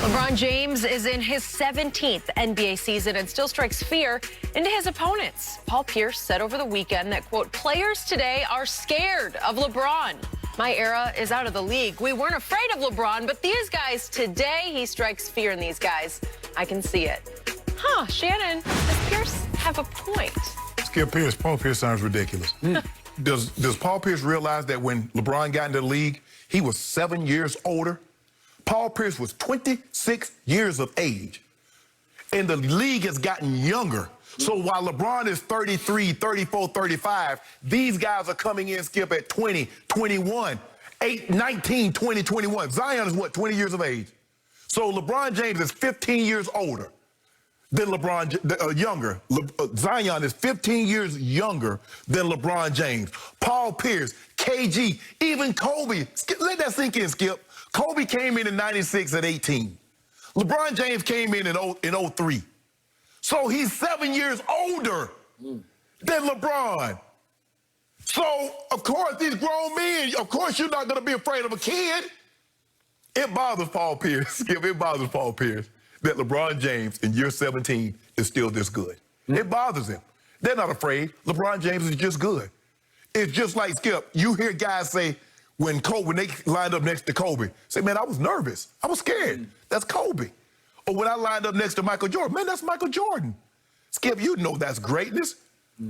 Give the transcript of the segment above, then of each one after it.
LeBron James is in his 17th NBA season and still strikes fear into his opponents. Paul Pierce said over the weekend that, quote, players today are scared of LeBron. My era is out of the league. We weren't afraid of LeBron, but these guys today, he strikes fear in these guys. I can see it. Huh, Shannon, does Pierce have a point? Skip Pierce, Paul Pierce sounds ridiculous. Does Paul Pierce realize that when LeBron got into the league, he was 7 years older? Paul Pierce was 26 years of age, and the league has gotten younger. So while LeBron is 33, 34, 35, these guys are coming in, Skip, at 20, 21, 19, 20, 21. Zion is what, 20 years of age? So LeBron James is 15 years older than younger. Zion is 15 years younger than LeBron James. Paul Pierce, KG, even Kobe. Let that sink in, Skip. Kobe came in 96 at 18. LeBron James came in 03. So he's 7 years older than LeBron. So, of course, these grown men, of course, you're not going to be afraid of a kid. It bothers Paul Pierce, Skip, it bothers Paul Pierce that LeBron James in year 17 is still this good. It bothers him. They're not afraid. LeBron James is just good. It's just like, Skip, you hear guys say, when they lined up next to Kobe, say, man, I was nervous. I was scared. That's Kobe. Or when I lined up next to Michael Jordan, man, that's Michael Jordan. Skip, you know that's greatness.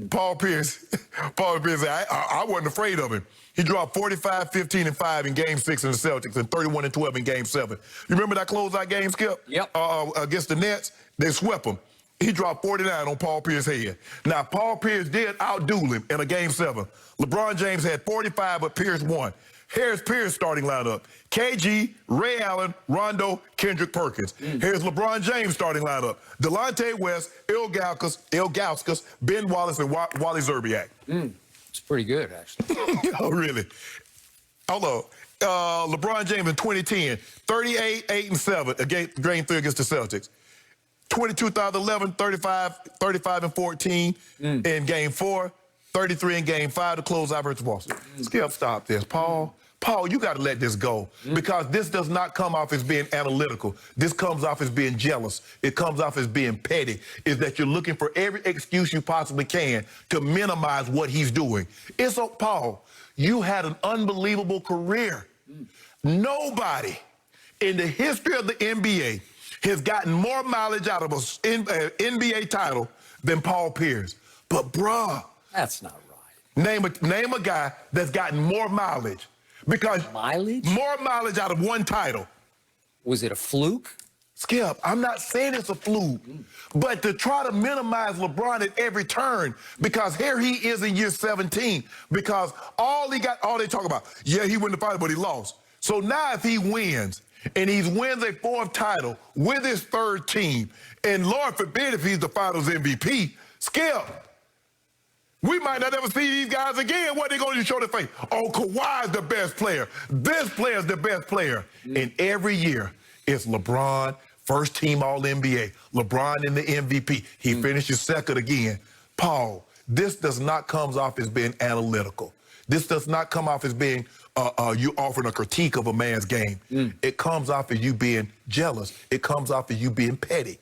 Paul Pierce said, I wasn't afraid of him. He dropped 45, 15, and 5 in Game 6 in the Celtics and 31 and 12 in Game 7. You remember that closeout game, Skip? Yep. Against the Nets, they swept him. He dropped 49 on Paul Pierce's head. Now, Paul Pierce did outduel him in a Game 7. LeBron James had 45, but Pierce won. Here's Pierce starting lineup. KG, Ray Allen, Rondo, Kendrick Perkins. Here's LeBron James starting lineup. Delonte West, Ilgauskas, Ben Wallace, and Wally Zerbiak. It's pretty good, actually. Oh, really? Although, LeBron James in 2010, 38, 8, and 7 against Game 3 against the Celtics. 2011, 35, and 14 in Game 4. 33 in Game 5 to close out versus Boston. Skip, stop this. Paul, you got to let this go because this does not come off as being analytical. This comes off as being jealous. It comes off as being petty. Is that you're looking for every excuse you possibly can to minimize what he's doing. It's so, Paul, you had an unbelievable career. Nobody in the history of the NBA has gotten more mileage out of an NBA title than Paul Pierce. But, bruh, that's not right. Name a guy that's gotten more mileage. Because mileage? More mileage out of one title. Was it a fluke? Skip, I'm not saying it's a fluke. But to try to minimize LeBron at every turn, because here he is in year 17, because all they talk about, yeah, he won the final, but he lost. So now if he wins, and he wins a 4th title with his 3rd team, and Lord forbid if he's the finals MVP, Skip, we might not ever see these guys again. What are they going to show their face? Oh, Kawhi's the best player. This player's the best player. And every year, it's LeBron, first team All-NBA. LeBron in the MVP. He finishes 2nd again. Paul, this does not come off as being analytical. This does not come off as being you offering a critique of a man's game. It comes off as you being jealous. It comes off as you being petty.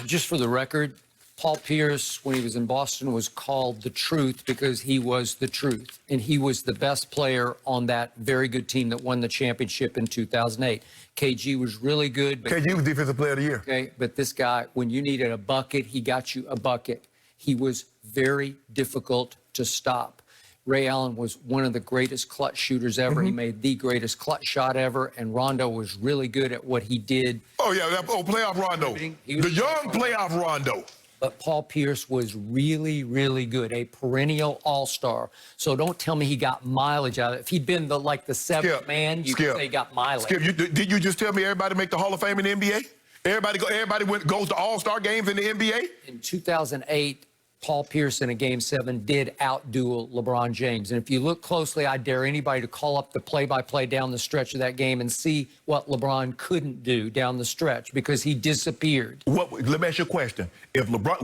Just for the record, Paul Pierce, when he was in Boston, was called the truth because he was the truth. And he was the best player on that very good team that won the championship in 2008. KG was really good. But KG was Defensive Player of the Year. Okay, but this guy, when you needed a bucket, he got you a bucket. He was very difficult to stop. Ray Allen was one of the greatest clutch shooters ever. He made the greatest clutch shot ever, and Rondo was really good at what he did. Oh, yeah, playoff Rondo. The young playoff Rondo. But Paul Pierce was really, really good, a perennial all-star. So don't tell me he got mileage out of it. If he'd been the 7th man, you could say he got mileage. Skip, did you just tell me everybody make the Hall of Fame in the NBA? Everybody goes to all-star games in the NBA? In 2008, Paul Pierce in a Game 7 did outduel LeBron James. And if you look closely, I dare anybody to call up the play-by-play down the stretch of that game and see what LeBron couldn't do down the stretch because he disappeared. Let me ask you a question. If LeBron,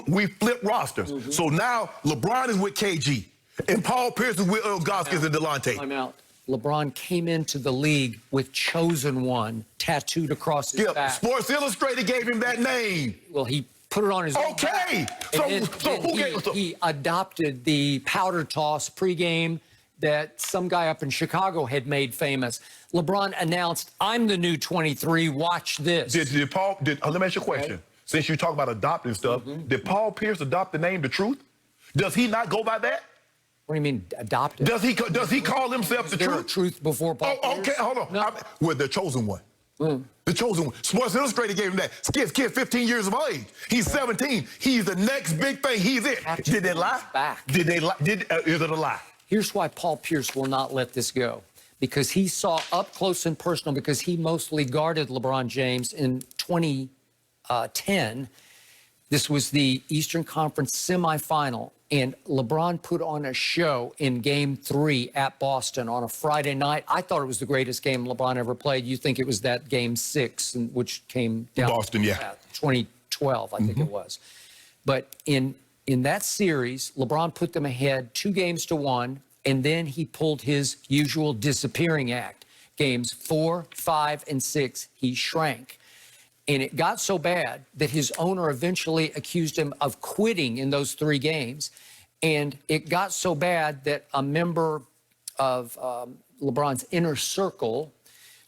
we flip rosters. So now LeBron is with KG and Paul Pierce is with Ilgauskas and Delonte. I'm out. LeBron came into the league with Chosen One tattooed across his back. Sports Illustrated gave him that name. Well, he put it on his own back. He adopted the powder toss pregame that some guy up in Chicago had made famous. LeBron announced, "I'm the new 23. Watch this." Let me ask you a question. Okay. Since you talk about adopting stuff, did Paul Pierce adopt the name The Truth? Does he not go by that? What do you mean adopted? Does he call himself The Truth? Truth before Paul Pierce? Okay, hold on. No. Well, the Chosen One. The Chosen One. Sports Illustrated gave him that. Kid 15 years of age. He's 17. He's the next big thing. He's it. Did they lie? Did they lie? Is it a lie? Here's why Paul Pierce will not let this go. Because he saw up close and personal, because he mostly guarded LeBron James in 2010. This was the Eastern Conference semifinal, and LeBron put on a show in Game 3 at Boston on a Friday night. I thought it was the greatest game LeBron ever played. You think it was that Game 6, which came down Boston, 2012, I think it was. But in that series, LeBron put them ahead 2-1, and then he pulled his usual disappearing act. Games 4, 5, and 6, he shrank. And it got so bad that his owner eventually accused him of quitting in those 3 games. And it got so bad that a member of LeBron's inner circle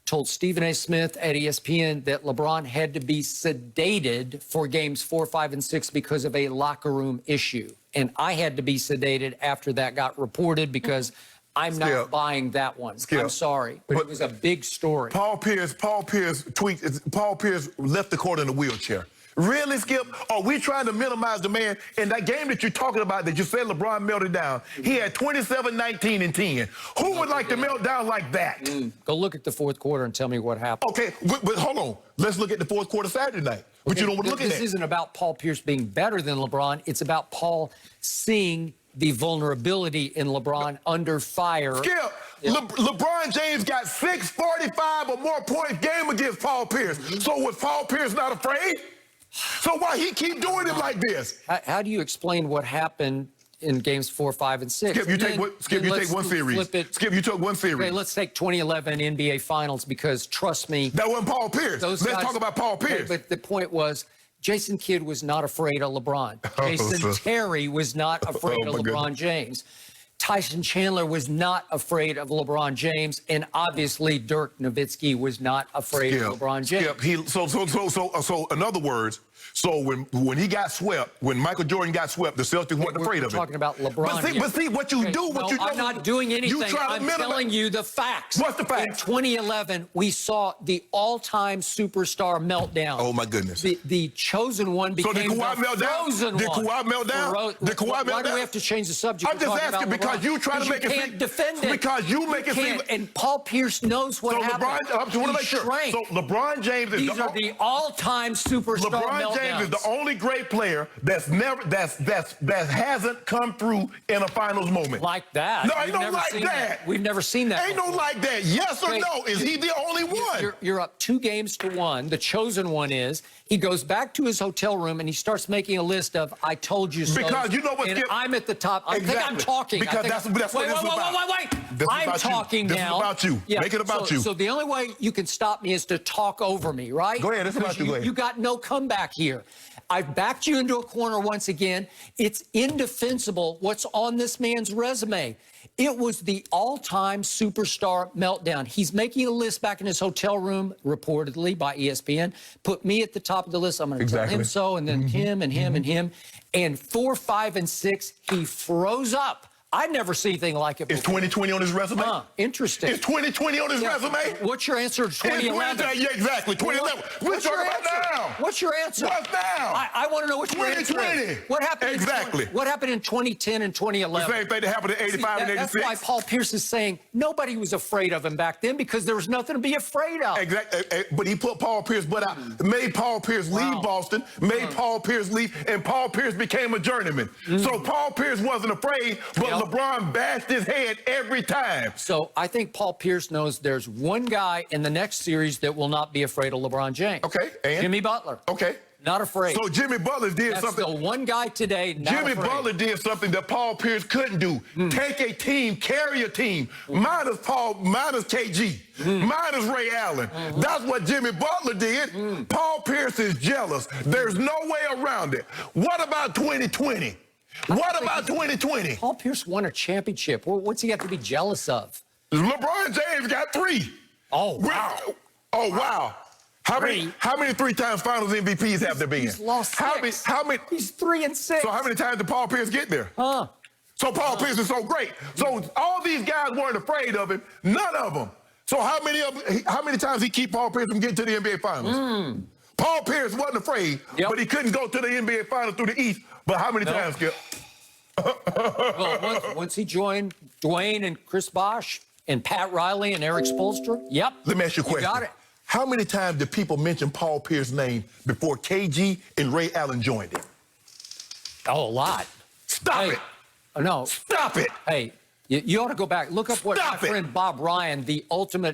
told Stephen A. Smith at ESPN that LeBron had to be sedated for games 4, 5, and 6 because of a locker room issue. And I had to be sedated after that got reported because I'm not buying that one. I'm sorry, but it was a big story. Paul Pierce tweeted. Paul Pierce left the court in a wheelchair. Really, Skip? Are we trying to minimize the man? In that game that you're talking about that you said LeBron melted down, he had 27, 19, and 10. Who would like to melt down like that? Go look at the fourth quarter and tell me what happened. Okay, but hold on. Let's look at the fourth quarter Saturday night. But you don't want to look at that. This isn't about Paul Pierce being better than LeBron. It's about Paul seeing the vulnerability in LeBron under fire. Skip, LeBron James got 645 or more points game against Paul Pierce. So was Paul Pierce not afraid? So why he keep doing it like this? How do you explain what happened in games 4, 5, and 6? Skip, you take one series. Skip, you took one series. Okay, let's take 2011 NBA Finals, because trust me, that wasn't Paul Pierce. Let's talk about Paul Pierce. But the point was, Jason Kidd was not afraid of LeBron. Jason Terry was not afraid of LeBron James. Tyson Chandler was not afraid of LeBron James, and obviously Dirk Nowitzki was not afraid of LeBron James. So in other words, so when he got swept, when Michael Jordan got swept, the Celtics weren't afraid of it. We're talking about LeBron. But see what you do. No, I'm not doing anything. I'm telling you the facts. What's the facts? In 2011, we saw the all-time superstar meltdown. Oh my goodness. The chosen one became the frozen one. Did Kawhi melt down? Why do we have to change the subject? I'm just asking because you try to make it. You can't defend it. Because you make it seem. And Paul Pierce knows what happened. I just want to make sure. So LeBron James is the all-time superstar meltdowns. LeBron James is the only great player that hasn't come through in a finals moment. Like that? No, ain't no like that. We've never seen that. Ain't no like that. Yes or no? Is he the only one? You're up 2-1. The chosen one is. He goes back to his hotel room and he starts making a list of "I told you so." Because you know what? And I'm at the top. I think I'm talking. Because that's what this is about. Wait. I'm talking now. This is about you. Yeah. Make it about you. So the only way you can stop me is to talk over me, right? Go ahead. It's about you. Go ahead. You got no comeback here. I've backed you into a corner once again. It's indefensible what's on this man's resume. It was the all-time superstar meltdown. He's making a list back in his hotel room, reportedly by ESPN. Put me at the top of the list. I'm going to tell him so, and then him and him and him. And 4, 5, and 6, he froze up. I've never seen anything like it before. Is 2020 on his resume? Interesting. Is 2020 on his resume? What's your answer to 2011? Yeah, exactly. 2011. What's your answer now? What's your answer? What's now? I want to know what your answer is. What happened? Exactly. What happened in 2010 and 2011? The same thing that happened in 85 and 86. That's why Paul Pierce is saying nobody was afraid of him back then, because there was nothing to be afraid of. Exactly. But he put Paul Pierce butt out, made Paul Pierce leave Boston, made Paul Pierce leave, and Paul Pierce became a journeyman. So Paul Pierce wasn't afraid, but LeBron bashed his head every time. So I think Paul Pierce knows there's one guy in the next series that will not be afraid of LeBron James. Okay, and? Jimmy Butler. Okay. Not afraid. So Jimmy Butler did That's something. the one guy today. Not Jimmy afraid. Butler did something that Paul Pierce couldn't do. Take a team, carry a team. Minus KG, minus Ray Allen. That's what Jimmy Butler did. Paul Pierce is jealous. There's no way around it. What about 2020? What about 2020? Paul Pierce won a championship. What's he have to be jealous of? LeBron James got 3. Oh, wow. Oh, wow. How many 3-time Finals MVPs have there been? He's lost 6. How many? He's 3 and 6. So how many times did Paul Pierce get there? Huh? So Paul Pierce is so great. So all these guys weren't afraid of him. None of them. So how many times he keep Paul Pierce from getting to the NBA Finals? Paul Pierce wasn't afraid, but he couldn't go to the NBA Finals through the East. But how many times, Skip? Well, once he joined Dwayne and Chris Bosh and Pat Riley and Eric Spoelstra, yep. Let me ask you a question. You got it. How many times did people mention Paul Pierce's name before KG and Ray Allen joined him? Oh, a lot. Stop it. No. Stop it. Hey, you ought to go back. Look up what my friend Bob Ryan, the ultimate